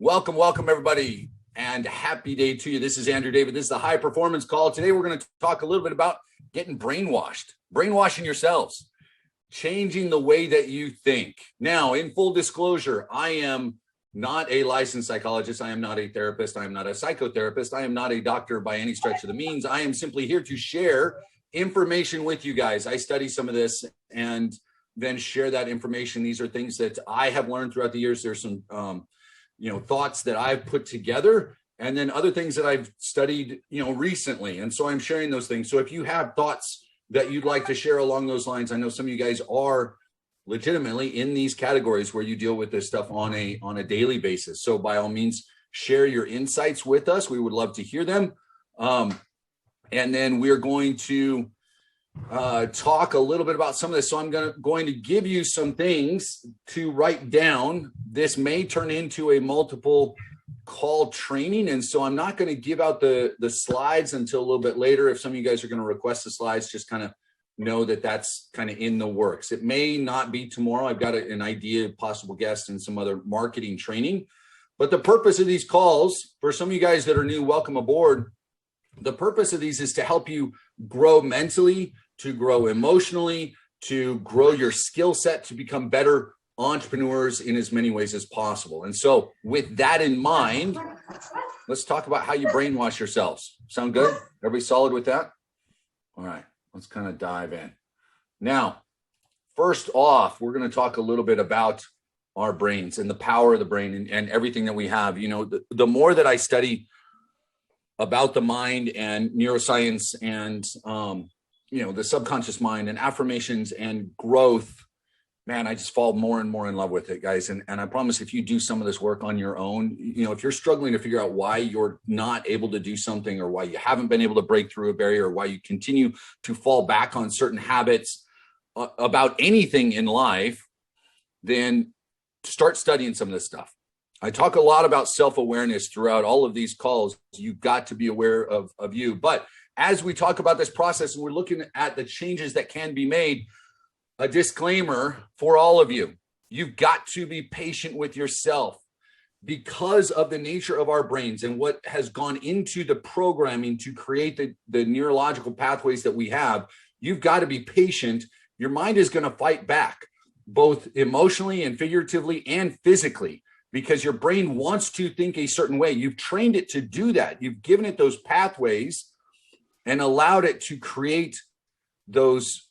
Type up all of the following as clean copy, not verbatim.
Welcome, everybody, and happy day to you. This is Andrew David. This is the High Performance Call. Today, we're going to talk a little bit about getting brainwashed, brainwashing yourselves, changing the way that you think. Now, in full disclosure, I am not a licensed psychologist. I am not a therapist. I am not a psychotherapist. I am not a doctor by any stretch of the means. I am simply here to share information with you guys. I study some of this and then share that information. These are things that I have learned throughout the years. There's some thoughts that I've put together, and then other things that I've studied, recently. And so I'm sharing those things. So if you have thoughts that you'd like to share along those lines, I know some of you guys are legitimately in these categories where you deal with this stuff on a daily basis. So by all means, share your insights with us. We would love to hear them. And then we're going to talk a little bit about some of this. So I'm going to give you some things to write down. This may turn into a multiple call training. And so I'm not going to give out the slides until a little bit later. If some of you guys are going to request the slides, just kind of know that that's kind of in the works. It may not be tomorrow. I've got an idea, possible guest, and some other marketing training. But the purpose of these calls, for some of you guys that are new, welcome aboard. The purpose of these is to help you grow mentally, to grow emotionally, to grow your skill set, to become better entrepreneurs in as many ways as possible. And so with that in mind, let's talk about how you brainwash yourselves. Sound good? Everybody solid with that? All right, let's kind of dive in. Now, first off, we're going to talk a little bit about our brains and the power of the brain and everything that we have. The more that I study about the mind and neuroscience and, the subconscious mind and affirmations and growth, man, I just fall more and more in love with it, guys. And I promise if you do some of this work on your own, if you're struggling to figure out why you're not able to do something or why you haven't been able to break through a barrier or why you continue to fall back on certain habits about anything in life, then start studying some of this stuff. I talk a lot about self-awareness throughout all of these calls. You've got to be aware of you. But as we talk about this process and we're looking at the changes that can be made, a disclaimer for all of you. You've got to be patient with yourself because of the nature of our brains and what has gone into the programming to create the neurological pathways that we have. You've got to be patient. Your mind is going to fight back, both emotionally and figuratively and physically, because your brain wants to think a certain way. You've trained it to do that. You've given it those pathways and allowed it to create those,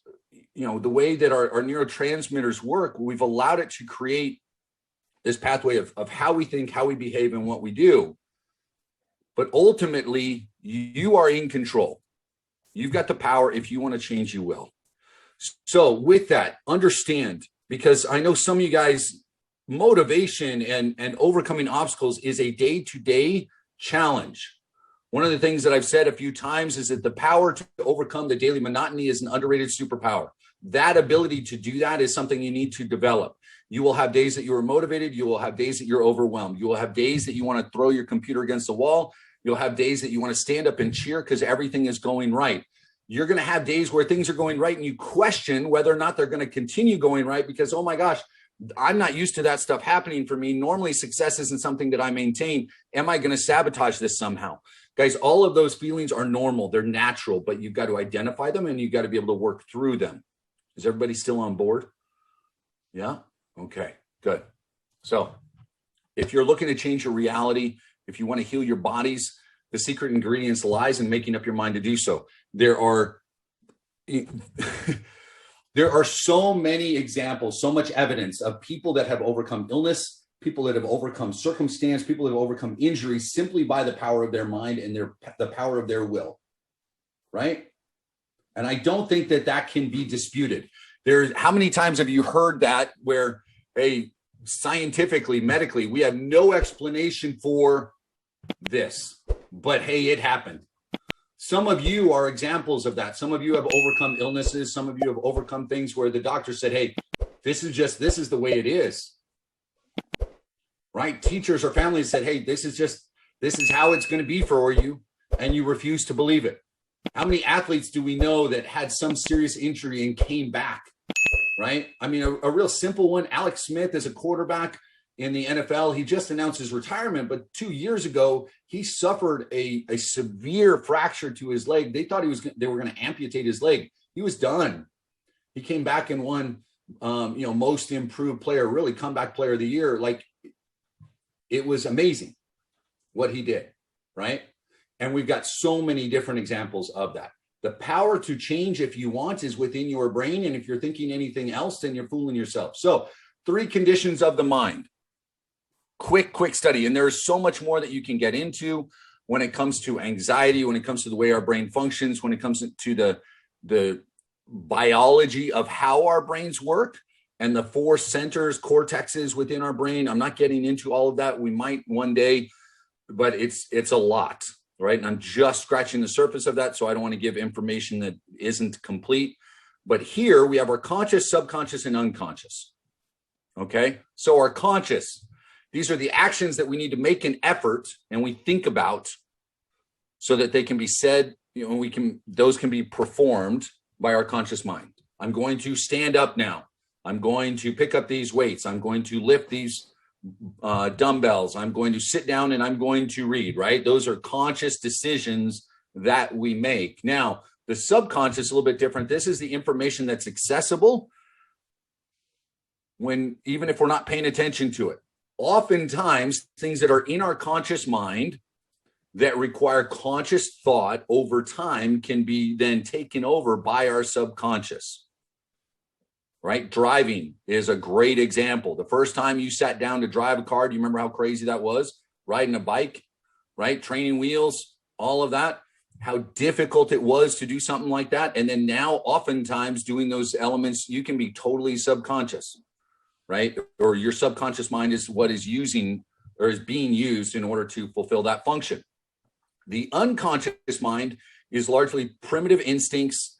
the way that our neurotransmitters work. We've allowed it to create this pathway of how we think, how we behave, and what we do. But ultimately, you are in control. You've got the power. If you want to change, you will. So with that, understand, because I know some of you guys, motivation and overcoming obstacles is a day-to-day challenge. One of the things that I've said a few times is that the power to overcome the daily monotony is an underrated superpower. That ability to do that is something you need to develop. You will have days that you are motivated. You will have days that you're overwhelmed. You will have days that you want to throw your computer against the wall. You'll have days that you want to stand up and cheer because everything is going right. You're going to have days where things are going right and you question whether or not they're going to continue going right because, oh my gosh, I'm not used to that stuff happening for me. Normally, success isn't something that I maintain. Am I going to sabotage this somehow? Guys, all of those feelings are normal. They're natural, but you've got to identify them and you've got to be able to work through them. Is everybody still on board? Yeah? Okay, good. So if you're looking to change your reality, if you want to heal your bodies, the secret ingredients lies in making up your mind to do so. There are so many examples, so much evidence of people that have overcome illness, people that have overcome circumstance, people that have overcome injury simply by the power of their mind and the power of their will, right? And I don't think that can be disputed. How many times have you heard that where, hey, scientifically, medically, we have no explanation for this, but hey, it happened. Some of you are examples of that. Some of you have overcome illnesses. Some of you have overcome things where the doctor said, hey, this is the way it is. Right? Teachers or families said, hey, this is how it's going to be for you. And you refuse to believe it. How many athletes do we know that had some serious injury and came back? Right? I mean, a real simple one. Alex Smith as a quarterback, in the NFL. He just announced his retirement, but 2 years ago, he suffered a severe fracture to his leg. They thought they were going to amputate his leg. He was done. He came back and won, most improved player, really comeback player of the year. Like, it was amazing what he did, right? And we've got so many different examples of that. The power to change if you want is within your brain. And if you're thinking anything else, then you're fooling yourself. So 3 conditions of the mind. Quick study. And there's so much more that you can get into when it comes to anxiety, when it comes to the way our brain functions, when it comes to the biology of how our brains work and the 4 centers, cortexes within our brain. I'm not getting into all of that. We might one day, but it's a lot. Right. And I'm just scratching the surface of that. So I don't want to give information that isn't complete. But here we have our conscious, subconscious, and unconscious. Okay. So our conscious, these are the actions that we need to make an effort and we think about so that they can be said, those can be performed by our conscious mind. I'm going to stand up now. I'm going to pick up these weights. I'm going to lift these dumbbells. I'm going to sit down and I'm going to read, right? Those are conscious decisions that we make. Now, the subconscious is a little bit different. This is the information that's accessible even if we're not paying attention to it. Oftentimes, things that are in our conscious mind that require conscious thought over time can be then taken over by our subconscious. Right? Driving is a great example. The first time you sat down to drive a car, do you remember how crazy that was? Riding a bike, right? Training wheels, all of that, how difficult it was to do something like that. And then now oftentimes doing those elements, you can be totally subconscious, right? Or your subconscious mind is what is using or is being used in order to fulfill that function. The unconscious mind is largely primitive instincts,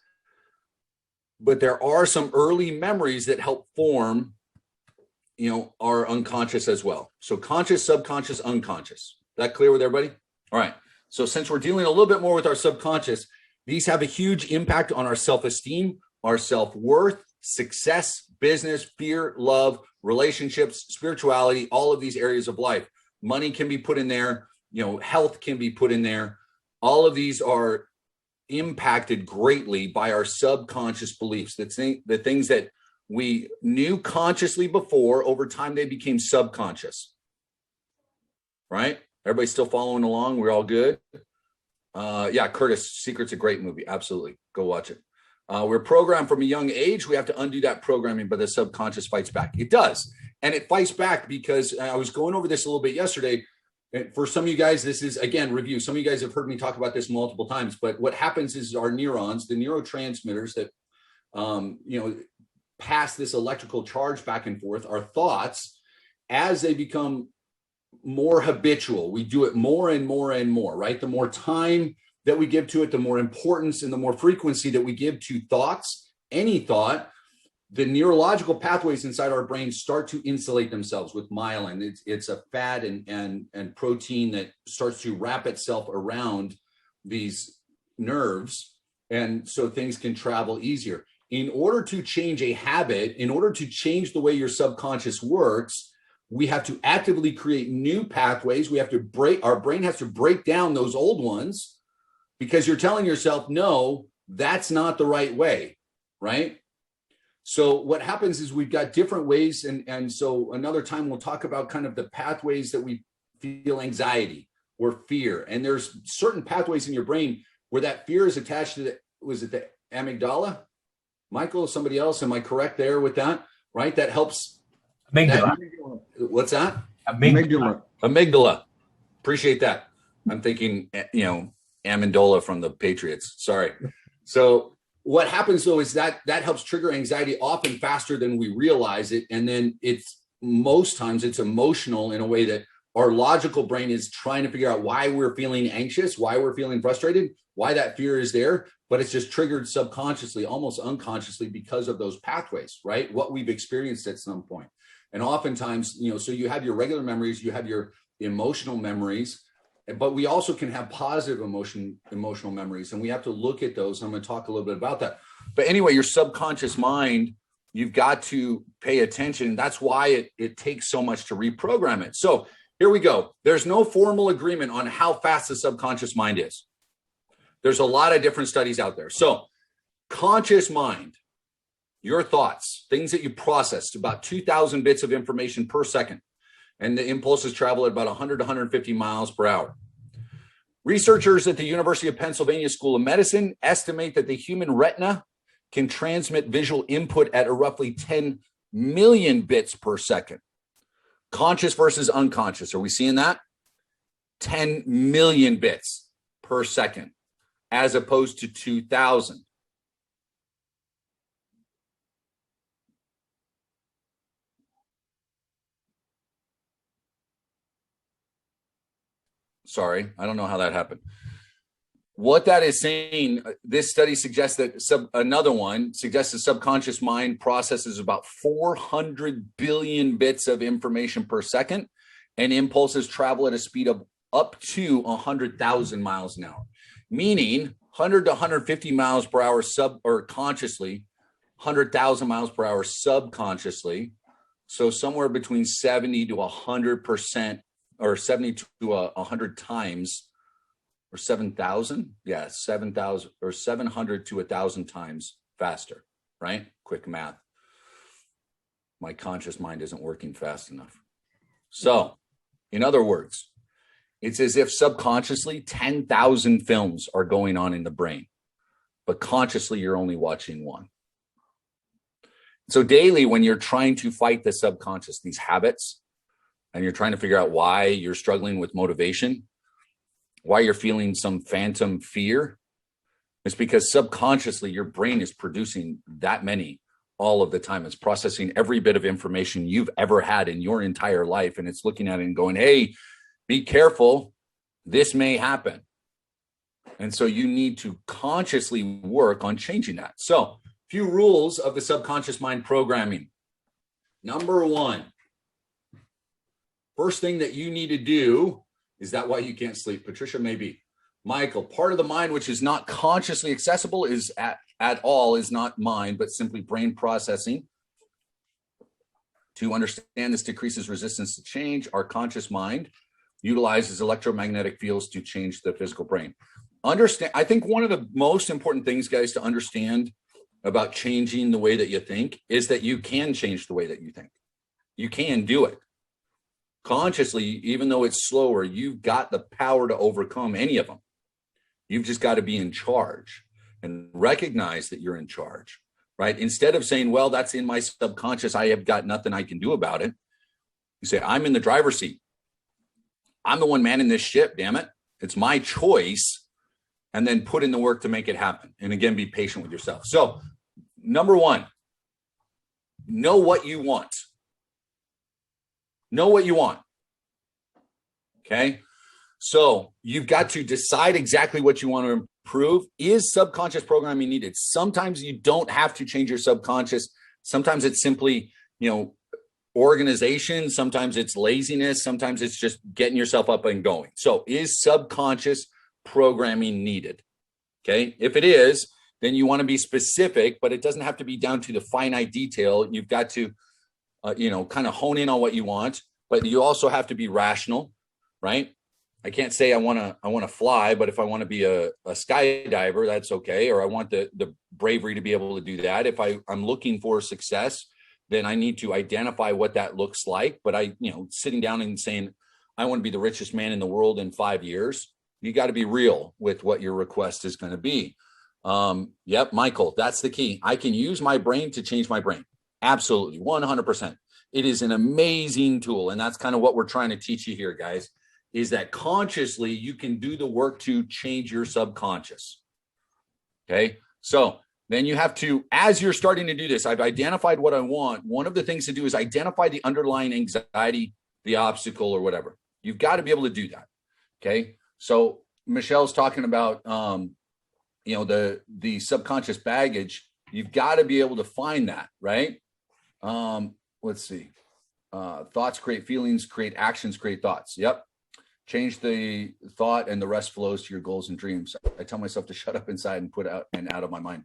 but there are some early memories that help form, our unconscious as well. So conscious, subconscious, unconscious. That clear with everybody? All right. So since we're dealing a little bit more with our subconscious, these have a huge impact on our self-esteem, our self-worth, success, business, fear, love, relationships, spirituality, all of these areas of life. Money can be put in there. Health can be put in there. All of these are impacted greatly by our subconscious beliefs. The things that we knew consciously before, over time they became subconscious. Right? Everybody still following along? We're all good? Yeah, Curtis, Secret's a great movie. Absolutely. Go watch it. We're programmed from a young age. We have to undo that programming, but the subconscious fights back. It does. And it fights back because I was going over this a little bit yesterday. For some of you guys, this is, again, review. Some of you guys have heard me talk about this multiple times, but what happens is our neurons, the neurotransmitters that, pass this electrical charge back and forth, our thoughts, as they become more habitual, we do it more and more and more, right? The more time that we give to it, the more importance and the more frequency that we give to thoughts, any thought, the neurological pathways inside our brain start to insulate themselves with myelin. It's a fat and protein that starts to wrap itself around these nerves. And so things can travel easier. In order to change a habit, in order to change the way your subconscious works, we have to actively create new pathways. Our brain has to break down those old ones because you're telling yourself, no, that's not the right way, right? So what happens is we've got different ways. And so another time we'll talk about kind of the pathways that we feel anxiety or fear. And there's certain pathways in your brain where that fear is attached to the amygdala? Michael, somebody else, am I correct there with that? Right? That helps. Amygdala. What's that? Amygdala. Appreciate that. I'm thinking, Amendola from the Patriots. Sorry. So what happens though is that helps trigger anxiety often faster than we realize it. And then most times it's emotional in a way that our logical brain is trying to figure out why we're feeling anxious, why we're feeling frustrated, why that fear is there, but it's just triggered subconsciously, almost unconsciously because of those pathways, right? What we've experienced at some point. And oftentimes, so you have your regular memories, you have your emotional memories, but we also can have positive emotional memories, and we have to look at those. I'm going to talk a little bit about that. But anyway, your subconscious mind, you've got to pay attention. That's why it takes so much to reprogram it. So here we go. There's no formal agreement on how fast the subconscious mind is. There's a lot of different studies out there. So conscious mind, your thoughts, things that you process, about 2,000 bits of information per second. And the impulses travel at about 100 to 150 miles per hour. Researchers at the University of Pennsylvania School of Medicine estimate that the human retina can transmit visual input at a roughly 10 million bits per second. Conscious versus unconscious. Are we seeing that? 10 million bits per second, as opposed to 2,000. Sorry, I don't know how that happened. What that is saying, this study suggests that another one suggests the subconscious mind processes about 400 billion bits of information per second, and impulses travel at a speed of up to 100,000 miles an hour, meaning 100 to 150 miles per hour consciously, 100,000 miles per hour subconsciously. So somewhere between 70 to 100%, or 70 to 100 times, or 7,000. Yeah, 7,000 or 700 to 1,000 times faster, right? Quick math. My conscious mind isn't working fast enough. So, in other words, it's as if subconsciously 10,000 films are going on in the brain, but consciously you're only watching one. So daily, when you're trying to fight the subconscious, these habits, and you're trying to figure out why you're struggling with motivation, why you're feeling some phantom fear, it's because subconsciously your brain is producing that many all of the time. It's processing every bit of information you've ever had in your entire life, and it's looking at it and going, hey, be careful, this may happen. And so you need to consciously work on changing that. So, few rules of the subconscious mind programming. Number one, first thing that you need to do, is that why you can't sleep? Patricia, maybe. Michael, part of the mind which is not consciously accessible is at all is not mind, but simply brain processing. To understand this decreases resistance to change. Our conscious mind utilizes electromagnetic fields to change the physical brain. Understand, I think one of the most important things, guys, to understand about changing the way that you think is that you can change the way that you think. You can do it. Consciously, even though it's slower, you've got the power to overcome any of them. You've just got to be in charge and recognize that you're in charge, right? Instead of saying, well, that's in my subconscious, I have got nothing I can do about it. You say, I'm in the driver's seat. I'm the one manning this ship, damn it. It's my choice. And then put in the work to make it happen. And again, be patient with yourself. So, number one, know what you want. Know what you want. Okay. So you've got to decide exactly what you want to improve. Is subconscious programming needed? Sometimes you don't have to change your subconscious. Sometimes it's simply, organization. Sometimes it's laziness. Sometimes it's just getting yourself up and going. So is subconscious programming needed? Okay. If it is, then you want to be specific, but it doesn't have to be down to the finite detail. You've got to kind of hone in on what you want, but you also have to be rational, right? I can't say I want to fly, but if I want to be a skydiver, that's okay. Or I want the bravery to be able to do that. If I'm looking for success, then I need to identify what that looks like. But sitting down and saying, I want to be the richest man in the world in 5 years, you got to be real with what your request is going to be. Yep, Michael, that's the key. I can use my brain to change my brain. Absolutely, 100%. It is an amazing tool. And that's kind of what we're trying to teach you here, guys, is that consciously you can do the work to change your subconscious. Okay, so then you have to, as you're starting to do this, I've identified what I want. One of the things to do is identify the underlying anxiety, the obstacle, or whatever. You've got to be able to do that. Okay, so Michelle's talking about, the subconscious baggage. You've got to be able to find that, right? Let's see. Thoughts create feelings, create actions, create thoughts. Yep. Change the thought and the rest flows to your goals and dreams. I tell myself to shut up inside and put out and out of my mind.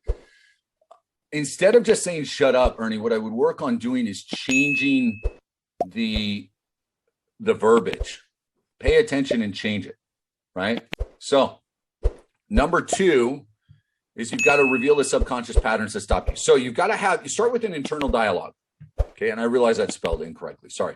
instead of just saying shut up, Ernie, what I would work on doing is changing the verbiage. Pay attention and change it, right? So number 2 is you've got to reveal the subconscious patterns that stop you. So you've got to you start with an internal dialogue. Okay. And I realize that spelled incorrectly. Sorry.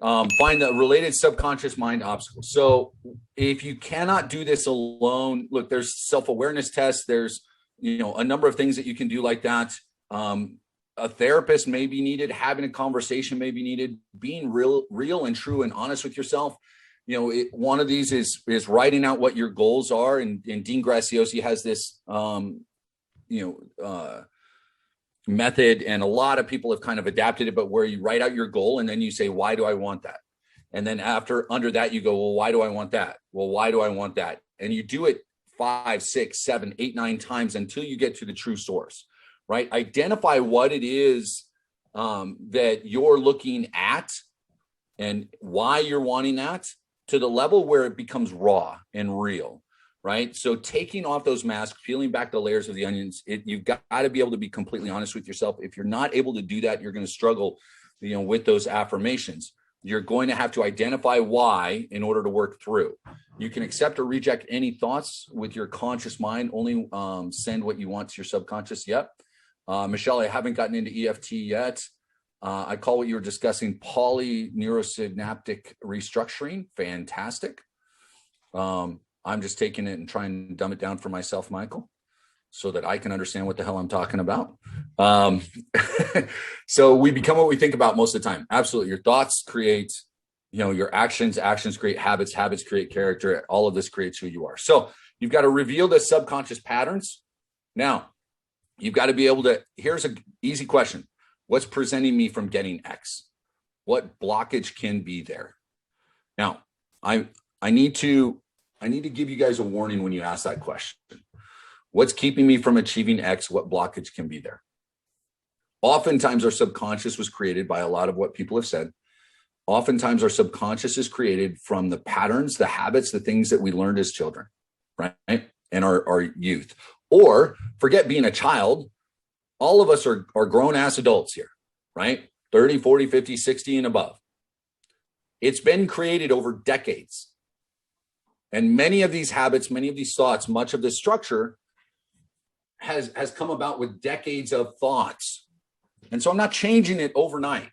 Find the related subconscious mind obstacles. So if you cannot do this alone, look, there's self-awareness tests. There's, a number of things that you can do like that. A therapist may be needed. Having a conversation may be needed. Being real and true and honest with yourself. One of these is writing out what your goals are. And Dean Graziosi has this, method, and a lot of people have kind of adapted it, but where you write out your goal and then you say, why do I want that? And then under that, you go, well, why do I want that? Well, why do I want that? And you do it 5, 6, 7, 8, 9 times until you get to the true source, right? Identify what it is that you're looking at and why you're wanting that to the level where it becomes raw and real. Right. So taking off those masks, peeling back the layers of the onions, you've got to be able to be completely honest with yourself. If you're not able to do that, you're going to struggle, with those affirmations. You're going to have to identify why in order to work through. You can accept or reject any thoughts with your conscious mind. Only send what you want to your subconscious. Yep. Michelle, I haven't gotten into EFT yet. I call what you were discussing polyneurosynaptic restructuring. Fantastic. I'm just taking it and trying to dumb it down for myself, Michael, so that I can understand what the hell I'm talking about. So we become what we think about most of the time. Absolutely. Your thoughts create, your actions create habits create character. All of this creates who you are. So you've got to reveal the subconscious patterns. Now you've got to be able to, here's an easy question. What's preventing me from getting X? What blockage can be there? Now I need to give you guys a warning when you ask that question. What's keeping me from achieving X? What blockage can be there? Oftentimes our subconscious was created by a lot of what people have said. Oftentimes our subconscious is created from the patterns, the habits, the things that we learned as children, right? And our youth. Or forget being a child. All of us are grown ass adults here, right? 30, 40, 50, 60 and above. It's been created over decades. And many of these habits, many of these thoughts, much of this structure has come about with decades of thoughts. And so I'm not changing it overnight.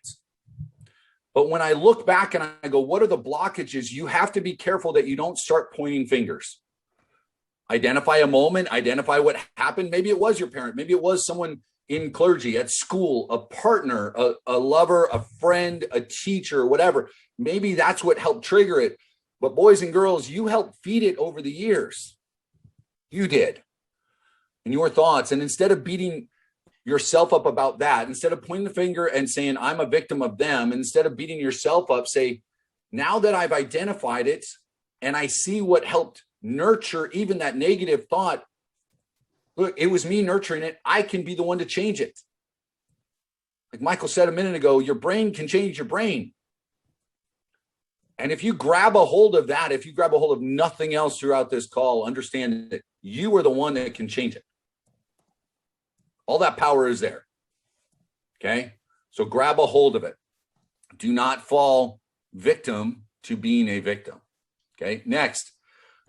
But when I look back and I go, what are the blockages? You have to be careful that you don't start pointing fingers. Identify a moment, identify what happened. Maybe it was your parent. Maybe it was someone in clergy, at school, a partner, a lover, a friend, a teacher, whatever. Maybe that's what helped trigger it. But boys and girls, you helped feed it over the years. You did. And your thoughts. And instead of beating yourself up about that, instead of pointing the finger and saying, I'm a victim of them, instead of beating yourself up, say, now that I've identified it and I see what helped nurture even that negative thought, look, it was me nurturing it. I can be the one to change it. Like Michael said a minute ago, your brain can change your brain. And if you grab a hold of that, if you grab a hold of nothing else throughout this call, understand that you are the one that can change it. All that power is there. Okay? So grab a hold of it. Do not fall victim to being a victim. Okay? Next,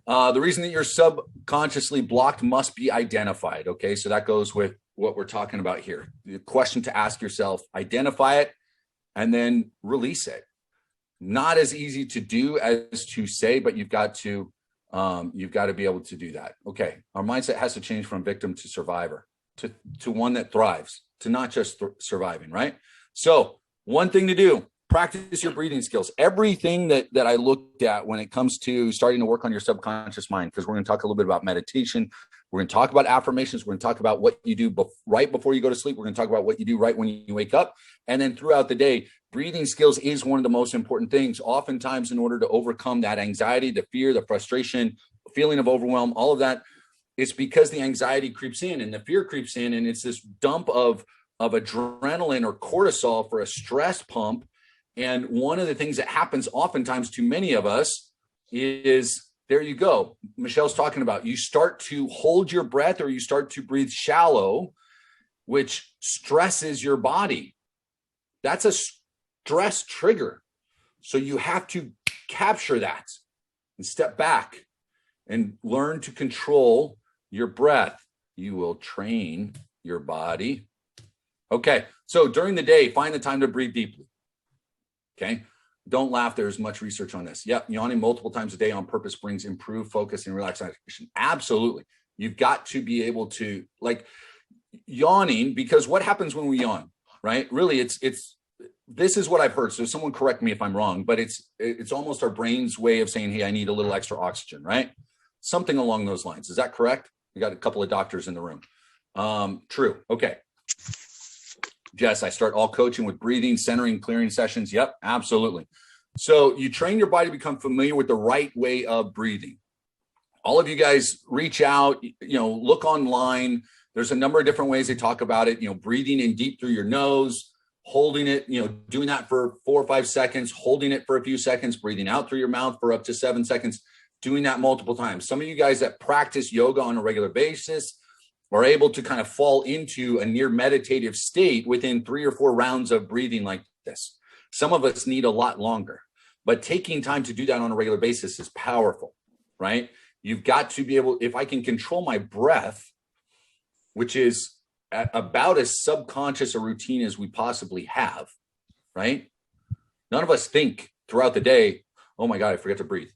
the reason that you're subconsciously blocked must be identified. Okay? So that goes with what we're talking about here. The question to ask yourself, identify it, and then release it. Not as easy to do as to say, but you've got to be able to do that. Okay, our mindset has to change from victim to survivor, to one that thrives, to not just surviving, right? So one thing to do, practice your breathing skills. Everything that I looked at when it comes to starting to work on your subconscious mind, because we're going to talk a little bit about meditation. We're going to talk about affirmations. We're going to talk about what you do right before you go to sleep. We're going to talk about what you do right when you wake up. And then throughout the day, breathing skills is one of the most important things. Oftentimes, in order to overcome that anxiety, the fear, the frustration, feeling of overwhelm, all of that, it's because the anxiety creeps in and the fear creeps in. And it's this dump of adrenaline or cortisol for a stress pump. And one of the things that happens oftentimes to many of us is, there you go. Michelle's talking about, you start to hold your breath or you start to breathe shallow. which stresses your body. That's a stress trigger. So you have to capture that and step back and learn to control your breath. You will train your body. Okay, so during the day, find the time to breathe deeply. Okay, don't laugh. There's much research on this. Yep, yawning multiple times a day on purpose brings improved focus and relaxation. Absolutely. You've got to be able to, like, yawning, because what happens when we yawn, right? Really, it's this is what I've heard. So someone correct me if I'm wrong, but it's almost our brain's way of saying, hey, I need a little extra oxygen, right? Something along those lines. Is that correct? We got a couple of doctors in the room. True. Okay. Jess, I start all coaching with breathing, centering, clearing sessions. Yep, absolutely. So you train your body to become familiar with the right way of breathing. All of you guys reach out, look online. There's a number of different ways they talk about it, breathing in deep through your nose, holding it, doing that for 4 or 5 seconds, holding it for a few seconds, breathing out through your mouth for up to 7 seconds, doing that multiple times. Some of you guys that practice yoga on a regular basis are able to kind of fall into a near meditative state within 3 or 4 rounds of breathing like this. Some of us need a lot longer, but taking time to do that on a regular basis is powerful, right? You've got to be able, if I can control my breath, which is about as subconscious a routine as we possibly have, right? None of us think throughout the day, oh my God, I forgot to breathe,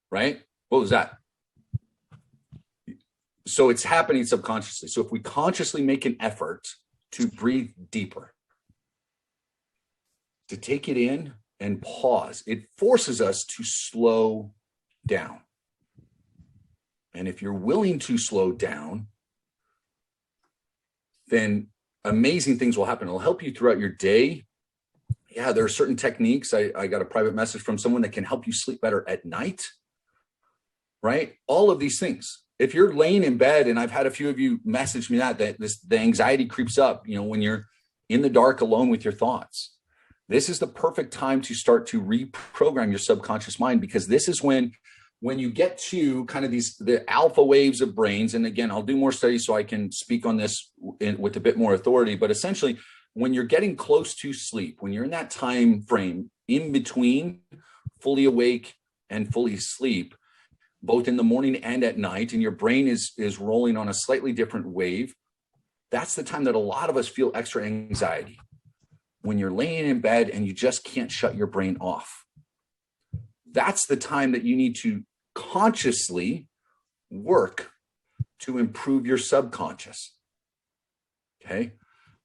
right? What was that? So it's happening subconsciously. So if we consciously make an effort to breathe deeper, to take it in and pause, it forces us to slow down. And if you're willing to slow down, then amazing things will happen. It'll help you throughout your day. Yeah, there are certain techniques. I got a private message from someone that can help you sleep better at night, right? All of these things. If you're laying in bed, and I've had a few of you message me that the anxiety creeps up, when you're in the dark alone with your thoughts. This is the perfect time to start to reprogram your subconscious mind, because this is when you get to kind of the alpha waves of brains. And again, I'll do more studies so I can speak on this with a bit more authority, but essentially when you're getting close to sleep, when you're in that time frame in between fully awake and fully asleep, both in the morning and at night, and your brain is rolling on a slightly different wave, that's the time that a lot of us feel extra anxiety. When you're laying in bed and you just can't shut your brain off. That's the time that you need to consciously work to improve your subconscious. Okay.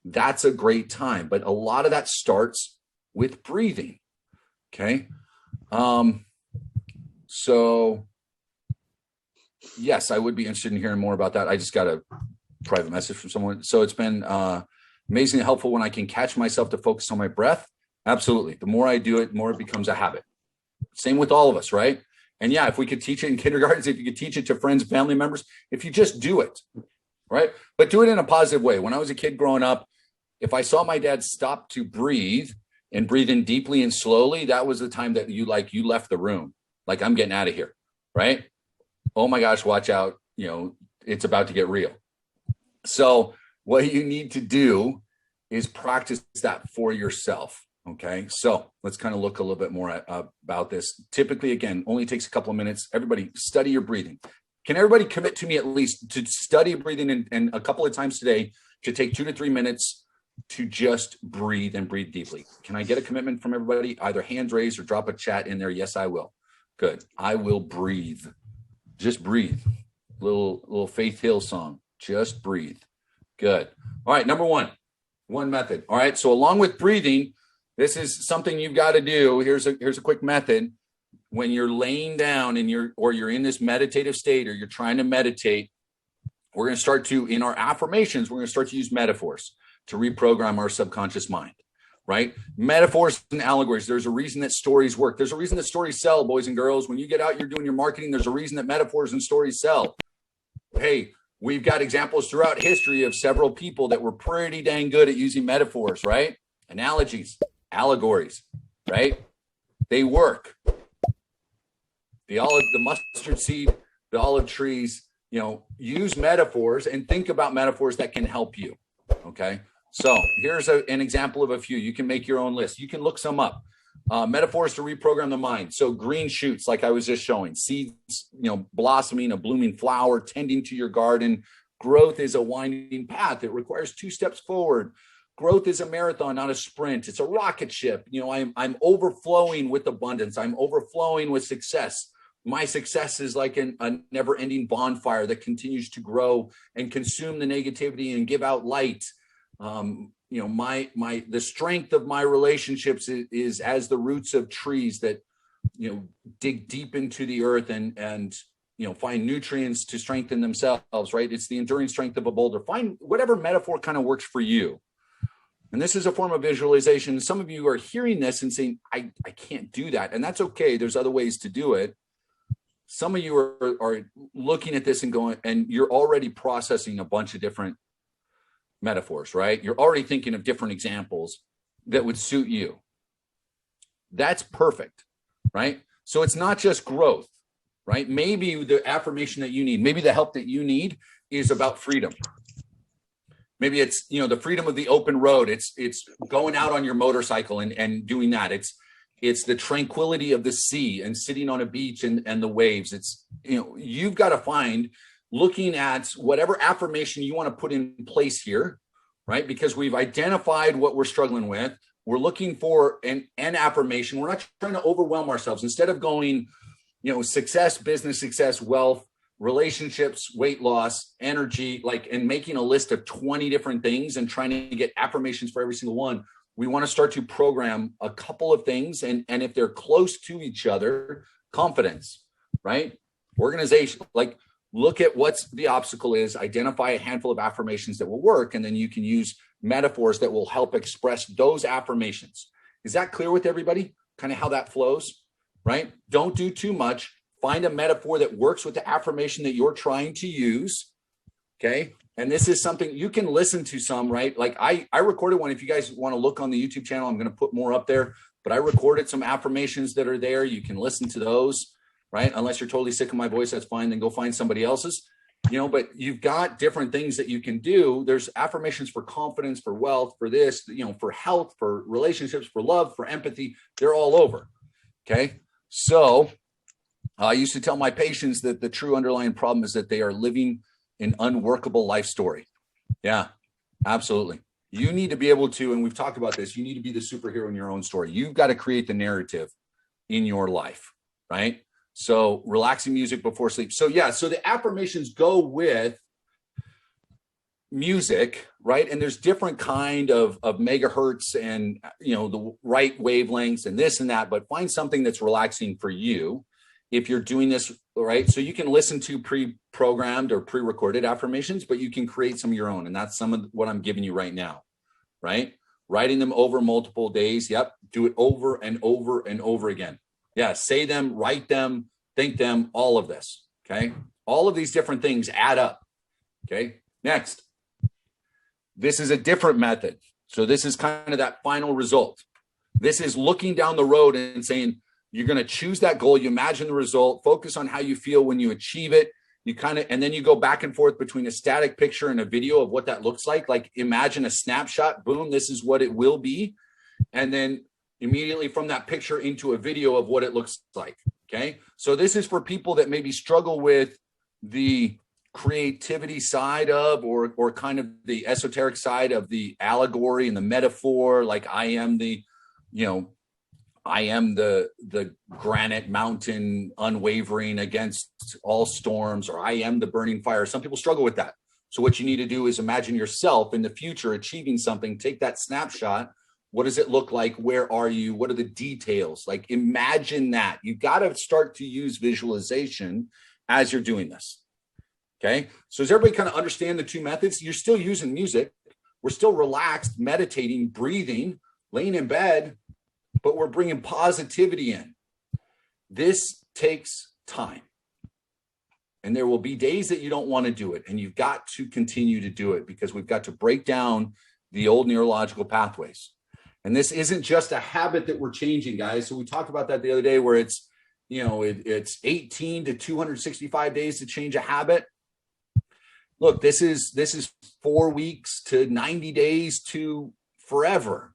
That's a great time, but a lot of that starts with breathing. Okay. So yes, I would be interested in hearing more about that. I just got a private message from someone. So it's been amazingly helpful when I can catch myself to focus on my breath. Absolutely. The more I do it, the more it becomes a habit. Same with all of us, right? And yeah, if we could teach it in kindergartens, if you could teach it to friends, family members, if you just do it, right? But do it in a positive way. When I was a kid growing up, if I saw my dad stop to breathe and breathe in deeply and slowly, that was the time that you left the room. Like, I'm getting out of here, right? Oh my gosh, watch out. It's about to get real. So what you need to do is practice that for yourself. Okay, so let's kind of look a little bit more about this. Typically, again, only takes a couple of minutes. Everybody study your breathing. Can everybody commit to me at least to study breathing and a couple of times today to take 2 to 3 minutes to just breathe and breathe deeply? Can I get a commitment from everybody? Either hands raised or drop a chat in there. Yes, I will. Good. I will breathe. Just breathe. Little Faith Hill song. Just breathe. Good. All right. Number one method. All right. So along with breathing, this is something you've got to do. Here's a quick method. When you're laying down and you're in this meditative state, or you're trying to meditate, we're going to start to, in our affirmations, we're going to start to use metaphors to reprogram our subconscious mind, right? Metaphors and allegories. There's a reason that stories work. There's a reason that stories sell, boys and girls. When you get out, you're doing your marketing. There's a reason that metaphors and stories sell. Hey, we've got examples throughout history of several people that were pretty dang good at using metaphors, right? Analogies. Allegories, right? They work. The mustard seed, the olive trees, use metaphors and think about metaphors that can help you. Okay. So here's an example of a few. You can make your own list. You can look some up. Metaphors to reprogram the mind. So green shoots, like I was just showing, seeds, blossoming, a blooming flower, tending to your garden. Growth is a winding path. It requires 2 steps forward. Growth is a marathon, not a sprint. It's a rocket ship. I'm overflowing with abundance. I'm overflowing with success. My success is like a never-ending bonfire that continues to grow and consume the negativity and give out light. The strength of my relationships is as the roots of trees that dig deep into the earth and find nutrients to strengthen themselves, right? It's the enduring strength of a boulder. Find whatever metaphor kind of works for you. And this is a form of visualization. Some of you are hearing this and saying, I can't do that. And that's okay. There's other ways to do it. Some of you are looking at this and going, and you're already processing a bunch of different metaphors, right? You're already thinking of different examples that would suit you. That's perfect, right? So it's not just growth, right? Maybe the affirmation that you need, maybe the help that you need is about freedom. Maybe it's, the freedom of the open road. It's going out on your motorcycle and doing that. It's the tranquility of the sea and sitting on a beach and the waves. It's, you've got to find, looking at whatever affirmation you want to put in place here, right? Because we've identified what we're struggling with. We're looking for an affirmation. We're not trying to overwhelm ourselves. Instead of going, success, business success, wealth, relationships, weight loss, energy, and making a list of 20 different things and trying to get affirmations for every single one. We want to start to program a couple of things. And if they're close to each other, confidence, right? Organization, look at what's the obstacle is, identify a handful of affirmations that will work, and then you can use metaphors that will help express those affirmations. Is that clear with everybody? Kind of how that flows, right? Don't do too much. Find a metaphor that works with the affirmation that you're trying to use, okay? And this is something you can listen to some, right? I recorded one. If you guys want to look on the YouTube channel, I'm going to put more up there, but I recorded some affirmations that are there. You can listen to those, right? Unless you're totally sick of my voice, that's fine. Then go find somebody else's, but you've got different things that you can do. There's affirmations for confidence, for wealth, for this, for health, for relationships, for love, for empathy. They're all over. Okay. So I used to tell my patients that the true underlying problem is that they are living an unworkable life story. Yeah, absolutely. You need to be able to, and we've talked about this, you need to be the superhero in your own story. You've got to create the narrative in your life, right? So relaxing music before sleep. So the affirmations go with music, right? And there's different kind of megahertz and, the right wavelengths and this and that, but find something that's relaxing for you. If you're doing this, right? So you can listen to pre-programmed or pre-recorded affirmations, but you can create some of your own. And that's some of what I'm giving you right now, right? Writing them over multiple days. Yep. Do it over and over and over again. Yeah. Say them, write them, think them, all of this. Okay. All of these different things add up. Okay. Next. This is a different method. So this is kind of that final result. This is looking down the road and saying, you're going to choose that goal. You imagine the result, focus on how you feel when you achieve it. And then you go back and forth between a static picture and a video of what that looks like. Like imagine a snapshot, boom, this is what it will be. And then immediately from that picture into a video of what it looks like. Okay. So this is for people that maybe struggle with the creativity side of, or kind of the esoteric side of the allegory and the metaphor. Like I am the granite mountain unwavering against all storms, or I am the burning fire. Some people struggle with that. So what you need to do is imagine yourself in the future achieving something. Take that snapshot. What does it look like? Where are you? What are the details? Like imagine that. You got to start to use visualization as you're doing this. Okay. So does everybody kind of understand the two methods? You're still using music. We're still relaxed, meditating, breathing, laying in bed, but we're bringing positivity in. This takes time. And there will be days that you don't want to do it. And you've got to continue to do it because we've got to break down the old neurological pathways. And this isn't just a habit that we're changing, guys. So we talked about that the other day where it's, it's 18 to 265 days to change a habit. look, this is 4 weeks to 90 days to forever,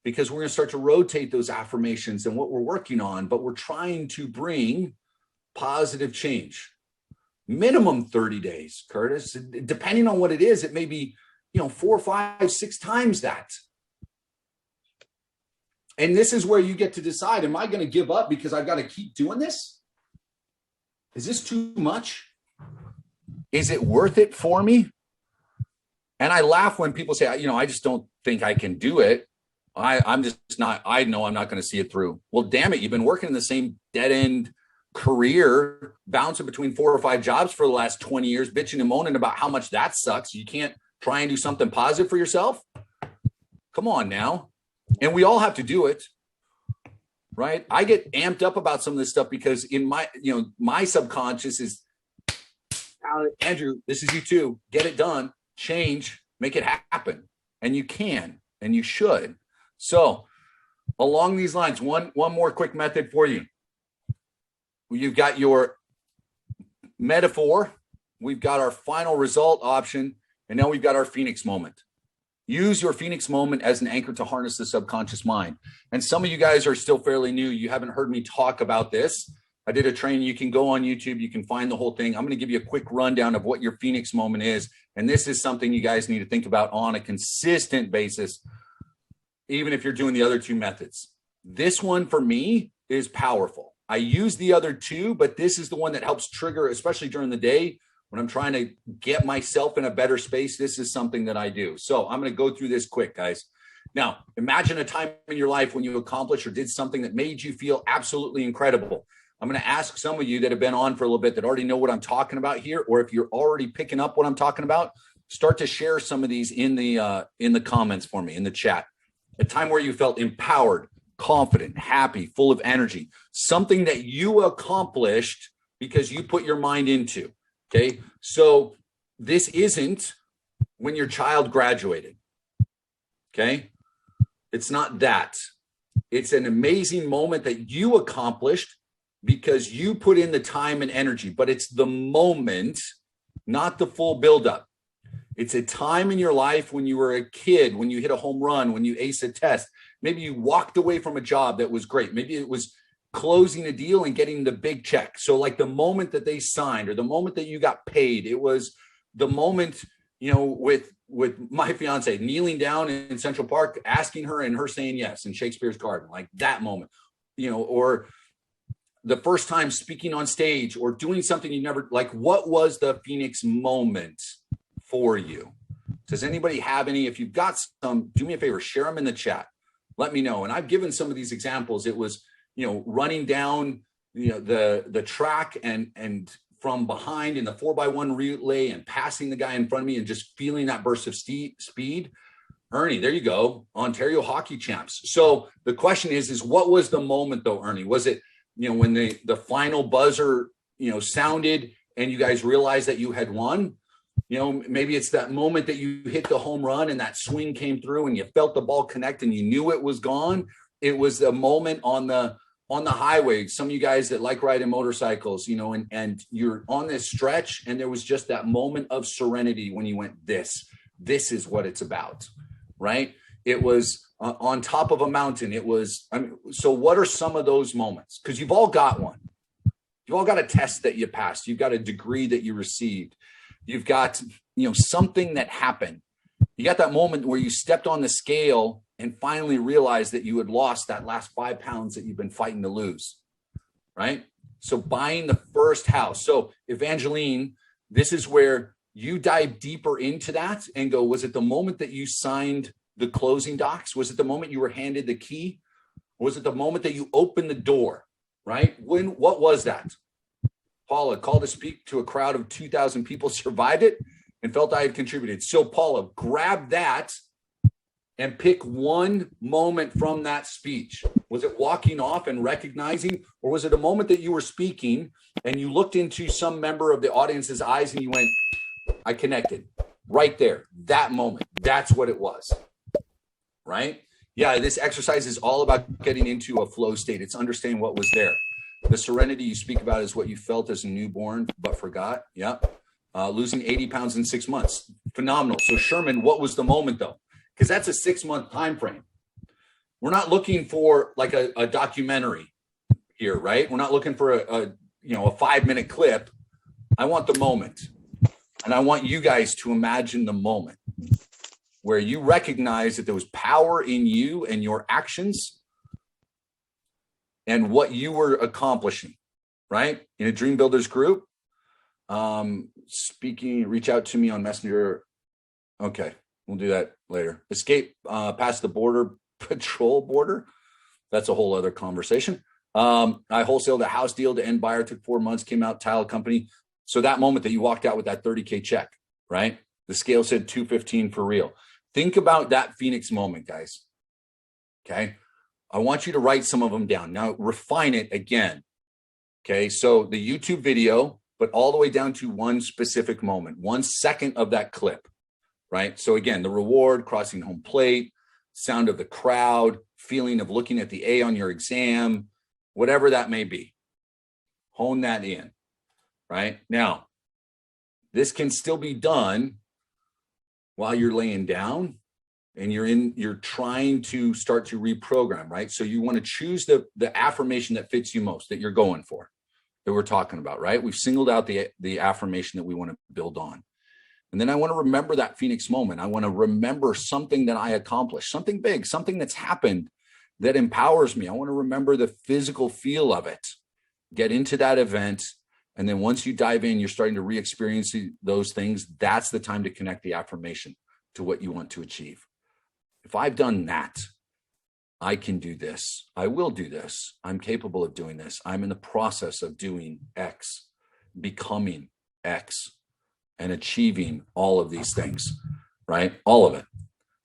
because we're going to start to rotate those affirmations and what we're working on, but we're trying to bring positive change. Minimum 30 days, Curtis. Depending on what it is, it may be, 4, 5, 6 times that. And this is where you get to decide, am I going to give up because I've got to keep doing this? Is this too much? Is it worth it for me? And I laugh when people say, I just don't think I can do it. I'm just not, I know I'm not going to see it through. Well, damn it. You've been working in the same dead end career, bouncing between 4 or 5 jobs for the last 20 years, bitching and moaning about how much that sucks. You can't try and do something positive for yourself. Come on now. And we all have to do it, right? I get amped up about some of this stuff because in my subconscious is, Andrew, this is you too. Get it done, change, make it happen. And you can, and you should. So along these lines, one more quick method for you. You've got your metaphor. We've got our final result option. And now we've got our Phoenix moment. Use your Phoenix moment as an anchor to harness the subconscious mind. And some of you guys are still fairly new. You haven't heard me talk about this. I did a training. You can go on YouTube. You can find the whole thing. I'm going to give you a quick rundown of what your Phoenix moment is. And this is something you guys need to think about on a consistent basis, even if you're doing the other 2 methods. This one for me is powerful. I use the other 2, but this is the one that helps trigger, especially during the day, when I'm trying to get myself in a better space. This is something that I do. So I'm going to go through this quick, guys. Now, imagine a time in your life when you accomplished or did something that made you feel absolutely incredible. I'm going to ask some of you that have been on for a little bit that already know what I'm talking about here, or if you're already picking up what I'm talking about, start to share some of these in the comments for me, in the chat. A time where you felt empowered, confident, happy, full of energy, something that you accomplished because you put your mind into. Okay, so this isn't when your child graduated. Okay, it's not that. It's an amazing moment that you accomplished because you put in the time and energy, but it's the moment, not the full buildup. It's a time in your life when you were a kid, when you hit a home run, when you aced a test. Maybe you walked away from a job that was great. Maybe it was closing a deal and getting the big check. So like the moment that they signed or the moment that you got paid, it was the moment, with my fiance kneeling down in Central Park, asking her and her saying yes in Shakespeare's Garden, like that moment, or the first time speaking on stage or doing something you never, like what was the Phoenix moment for you? Does anybody have any? If you've got some, do me a favor, share them in the chat. Let me know. And I've given some of these examples. It was, running down, the track and from behind in the 4x1 relay and passing the guy in front of me and just feeling that burst of speed. Ernie, there you go. Ontario hockey champs. So the question is what was the moment though, Ernie? Was it, when the final buzzer, sounded and you guys realized that you had won? Maybe it's that moment that you hit the home run and that swing came through and you felt the ball connect and you knew it was gone. It was the moment on the highway. Some of you guys that like riding motorcycles, and you're on this stretch and there was just that moment of serenity when you went, this is what it's about, right? It was on top of a mountain. It was, so what are some of those moments? Because you've all got one. You've all got a test that you passed. You've got a degree that you received. You've got, something that happened. You got that moment where you stepped on the scale and finally realized that you had lost that last 5 pounds that you've been fighting to lose, right? So buying the first house. So Evangeline, this is where you dive deeper into that and go, was it the moment that you signed the closing docs? Was it the moment you were handed the key? Or was it the moment that you opened the door, right? What was that? Paula, called to speak to a crowd of 2,000 people, survived it, and felt I had contributed. So Paula, grab that and pick one moment from that speech. Was it walking off and recognizing, or was it a moment that you were speaking and you looked into some member of the audience's eyes and you went, I connected right there, that moment. That's what it was, right? Yeah, this exercise is all about getting into a flow state. It's understanding what was there. The serenity you speak about is what you felt as a newborn, but forgot. Yeah. losing 80 pounds in 6 months. Phenomenal. So Sherman, what was the moment though? Because that's a 6-month time frame. We're not looking for like a documentary here, right? We're not looking for a 5-minute clip. I want the moment. And I want you guys to imagine the moment where you recognize that there was power in you and your actions and what you were accomplishing, right? In a Dream Builders group. Reach out to me on Messenger. Okay, we'll do that later. Escape past the border patrol border. That's a whole other conversation. I wholesaled a house deal to end buyer, took 4 months, came out, tile company. So that moment that you walked out with that 30K check, right? The scale said 215 for real. Think about that Phoenix moment, guys. Okay. I want you to write some of them down. Now refine it again. Okay. So the YouTube video, but all the way down to one specific moment, 1 second of that clip, right? So again, the reward, crossing home plate, sound of the crowd, feeling of looking at the A on your exam, whatever that may be. Hone that in, right? Now, this can still be done while you're laying down and you're trying to start to reprogram, right? So you want to choose the affirmation that fits you most, that you're going for, that we're talking about, right? We've singled out the affirmation that we want to build on. And then I want to remember that Phoenix moment. I want to remember something that I accomplished, something big, something that's happened that empowers me. I want to remember the physical feel of it. Get into that event. And then once you dive in, you're starting to re-experience those things. That's the time to connect the affirmation to what you want to achieve. If I've done that, I can do this. I will do this. I'm capable of doing this. I'm in the process of doing X, becoming X, and achieving all of these things, right? All of it.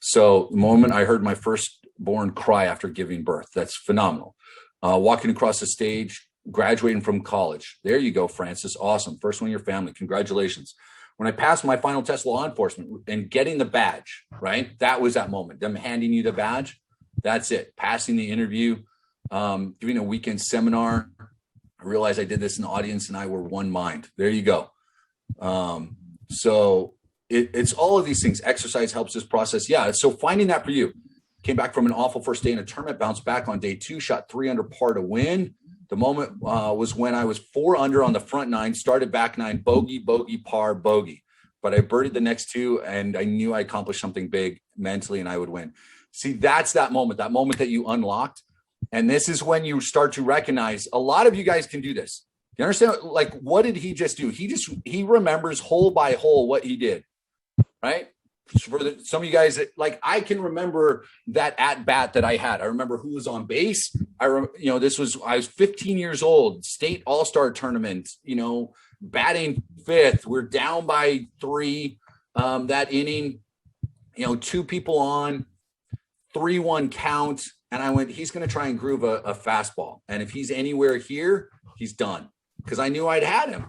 So the moment I heard my firstborn cry after giving birth, that's phenomenal. Walking across the stage, graduating from college. There you go, Francis. Awesome. First one in your family. Congratulations. When I passed my final test, law enforcement, and getting the badge, right? That was that moment. Them handing you the badge. That's it. Passing the interview, doing a weekend seminar. I realized I did this in the audience and I were one mind. There you go. So it's all of these things. Exercise helps this process. Yeah. So finding that for you. Came back from an awful first day in a tournament, bounced back on day 2, shot 3 under par to win. The moment was when I was 4 under on the front 9, started back 9, bogey, bogey, par, bogey. But I birdied the next 2 and I knew I accomplished something big mentally and I would win. See, that's that moment that you unlocked. And this is when you start to recognize a lot of you guys can do this. You understand? Like, what did he just do? He remembers hole by hole what he did, right? For some of you guys, like, I can remember that at bat that I had. I remember who was on base. I was 15 years old, state all-star tournament, batting 5th. We're down by 3 that inning, 2 people on, 3-1 count. And I went, he's going to try and groove a fastball. And if he's anywhere here, he's done. Because I knew I'd had him.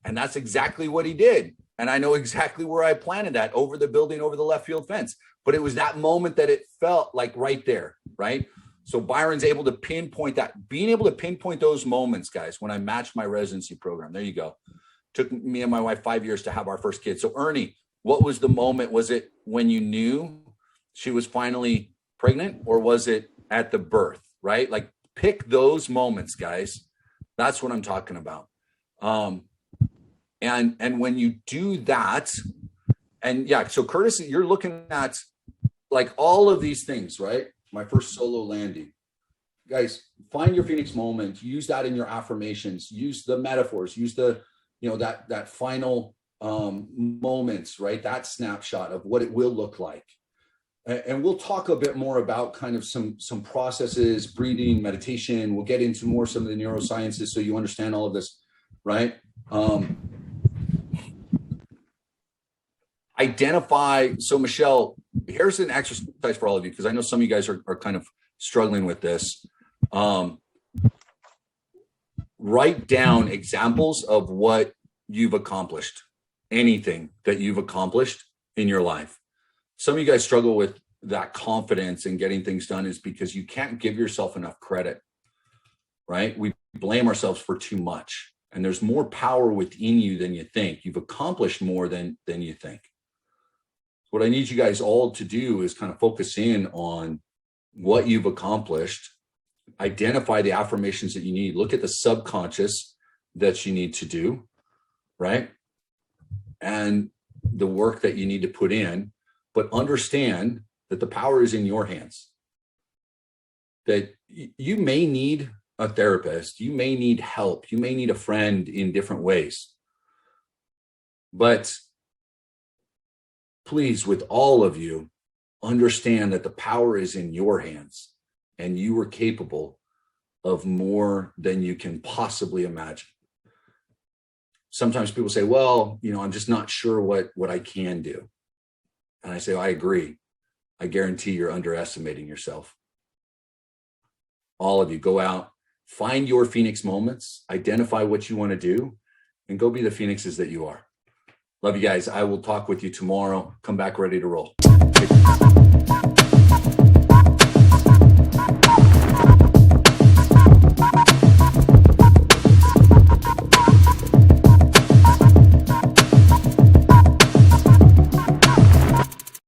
And that's exactly what he did. And I know exactly where I planted that, over the building, over the left field fence. But it was that moment that it felt like right there, right? So Byron's able to pinpoint that. Being able to pinpoint those moments, guys, when I matched my residency program. There you go. Took me and my wife 5 years to have our first kid. So Ernie, what was the moment? Was it when you knew she was finally pregnant, or was it at the birth, right? Like, pick those moments, guys. That's what I'm talking about. And when you do that, and yeah, so Curtis, you're looking at like all of these things, right? My first solo landing. Guys, find your Phoenix moment, use that in your affirmations, use the metaphors, use the, that final moments, right? That snapshot of what it will look like. And we'll talk a bit more about kind of some processes, breathing, meditation. We'll get into more some of the neurosciences so you understand all of this, right? Identify. So Michelle, here's an exercise for all of you, because I know some of you guys are kind of struggling with this. Write down examples of what you've accomplished, anything that you've accomplished in your life. Some of you guys struggle with that confidence in getting things done is because you can't give yourself enough credit, right? We blame ourselves for too much. And there's more power within you than you think. You've accomplished more than you think. What I need you guys all to do is kind of focus in on what you've accomplished, identify the affirmations that you need, look at the subconscious that you need to do, right? And the work that you need to put in, but understand that the power is in your hands. That you may need a therapist, you may need help, you may need a friend in different ways. But please, with all of you, understand that the power is in your hands and you are capable of more than you can possibly imagine. Sometimes people say, well, I'm just not sure what I can do. And I say, I agree. I guarantee you're underestimating yourself. All of you, go out, find your Phoenix moments, identify what you want to do, and go be the Phoenixes that you are. Love you guys. I will talk with you tomorrow. Come back ready to roll.